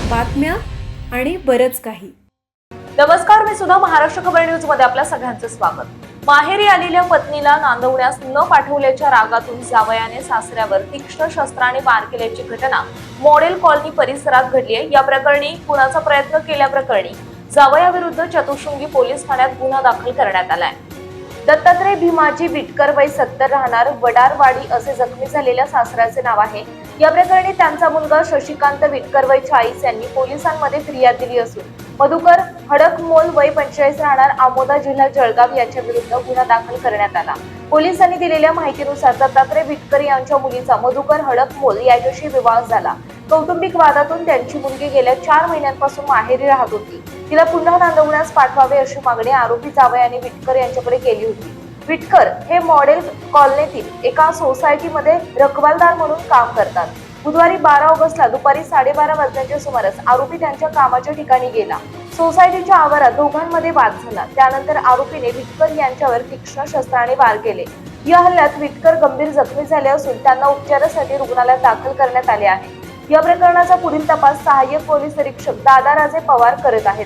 बातम्या आणि बरंच काही. नमस्कार, मी सुद्धा महाराष्ट्र खबर न्यूज मध्ये आपल्या सगळ्यांचं स्वागत. माहेरी आलेल्या पत्नीला नांदवण्यास न पाठवल्याच्या रागातून जावयाने सासऱ्यावर तीक्ष्ण शस्त्राने वार केल्याची घटना मॉडेल कॉलनी परिसरात घडली आहे. या प्रकरणी खुनाचा प्रयत्न केल्याप्रकरणी जावयाविरुद्ध चतुःशृंगी पोलीस ठाण्यात गुन्हा दाखल करण्यात आलाय. दत्तात्रय भीमाजी विटकर वय 70 राहणार वडारवाडी असे जखमी झालेल्या सासऱ्याचे नाव आहे. या प्रकरणी त्यांचा मुलगा शशिकांत विटकर वय 40 यांनी पोलिसांमध्ये फिर्याद दिली असून मधुकर हडकमोल वय 45 राहणार आमोदा जिल्हा जळगाव याच्या विरुद्ध गुन्हा दाखल करण्यात आला. पोलिसांनी दिलेल्या माहितीनुसार दत्तात्रय विटकर यांच्या मुलीचा मधुकर हडकमोल याच्याशी विवाह झाला. कौटुंबिक वादातून त्यांची मुलगी गेल्या 4 महिन्यांपासून माहेरी राहत होती. तिला पुन्हा नांदवण्यास पाठवावे अशी मागणी आरोपी जावयाने विटकर यांच्याकडे केली होती. विटकर हे मॉडेल कॉलनीतील एका सोसायटीमध्ये रखवालदार म्हणून काम करतात. बुधवारी 12 ऑगस्टला दुपारी 12:30 वाजण्याच्या सुमारास आरोपी त्यांच्या कामाच्या ठिकाणी गेला. सोसायटीच्या आवारात दोघांमध्ये वाद झाला. त्यानंतर आरोपीने विटकर यांच्यावर तीक्ष्ण शस्त्राने वार केले. या हल्ल्यात विटकर गंभीर जखमी झाले असून त्यांना उपचारासाठी रुग्णालयात दाखल करण्यात आले आहे. या प्रकरणाचा पुढील तपास सहाय्यक पोलीस निरीक्षक दादाराजे पवार करत आहेत.